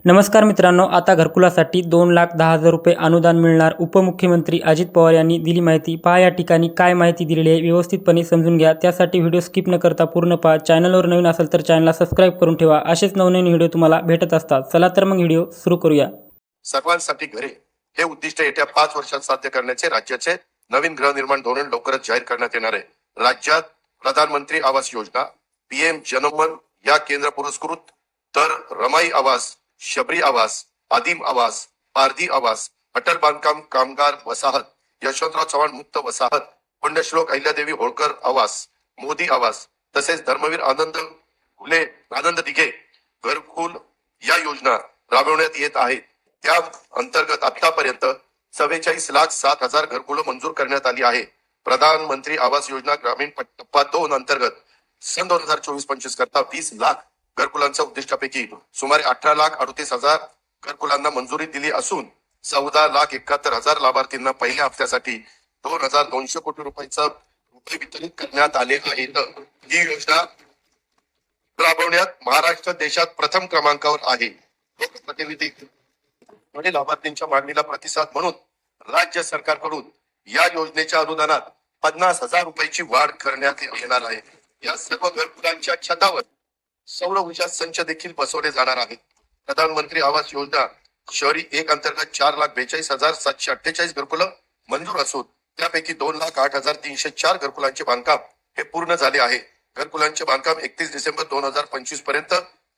नमस्कार मित्रांनो, आता घरकुलासाठी 2,10,000 रुपये अनुदान मिळणार. उपमुख्यमंत्री अजित पवार यांनी दिली माहिती. पहा या ठिकाणी काय माहिती दिलेली आहे, व्यवस्थितपणे समजून घ्या. त्यासाठी व्हिडिओ स्किप न करता पूर्ण पहा. चॅनलवर नवीन असेल तर चॅनलला सबस्क्राईब करून ठेवा. असेच नवनवीन व्हिडिओ तुम्हाला भेटत असतात. चला तर मग व्हिडिओ सुरू करूया. सर्वांसाठी घरे हे उद्दिष्ट येत्या 5 वर्षात साध्य करण्याचे राज्याचे नवीन गृहनिर्माण धोरण लवकरच जाहीर करण्यात येणार आहे. राज्यात प्रधानमंत्री आवास योजना, पीएम जनमन या केंद्र पुरस्कृत तर रमाई आवास, शबरी आवास, आदिम आवास, पारधी आवास, अटल बांधकाम कामगार वसाहत, यशवंतराव चव्हाण मुक्त वसाहत, पुण्यश्लोक अहिल्यादेवी होळकर आवास, मोदी आवास तसेच धर्मवीर आनंद दिघे घरकुल या योजना राबवण्यात येत आहेत. त्या अंतर्गत आतापर्यंत 44,07,000 घरकुलं मंजूर करण्यात आली आहे. प्रधानमंत्री आवास योजना ग्रामीण टप्पा 2 अंतर्गत सन 2024-25 करता 20 लाख घरकुलांच्या उद्दिष्टापैकी सुमारे 18,38,000 घरकुलांना मंजुरी दिली असून 14,71,000 लाभार्थींना पहिल्या हप्त्यासाठी 2,200 कोटी रुपये वितरित करण्यात आले आहेत. ही योजना राबवण्यात महाराष्ट्र देशात प्रथम क्रमांकावर आहे. लोकप्रतिनिधी आणि लाभार्थींच्या मागणीला प्रतिसाद म्हणून राज्य सरकारकडून या योजनेच्या अनुदानात 50,000 रुपयाची वाढ करण्यात येणार आहे. या सर्व घरकुलांच्या छतावर सौर ऊर्जा संच देखील बसवले जाणार आहेत. प्रधानमंत्री आवास योजना शहरी 1 अंतर्गत 4,42,748 घरकुलं मंजूर असून त्यापैकी 2,08,304 घरकुलांचे बांधकाम हे पूर्ण झाले आहे. घरकुलांचे बांधकाम 31 डिसेंबर 2025 पर्यंत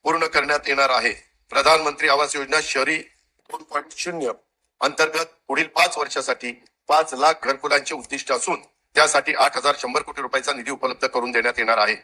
पूर्ण करण्यात येणार आहे. प्रधानमंत्री आवास योजना शहरी 2.0 अंतर्गत पुढील 5 वर्षासाठी 5 लाख घरकुलांचे उद्दिष्ट असून त्यासाठी 8,100 कोटी रुपयाचा निधी उपलब्ध करून देण्यात येणार आहे.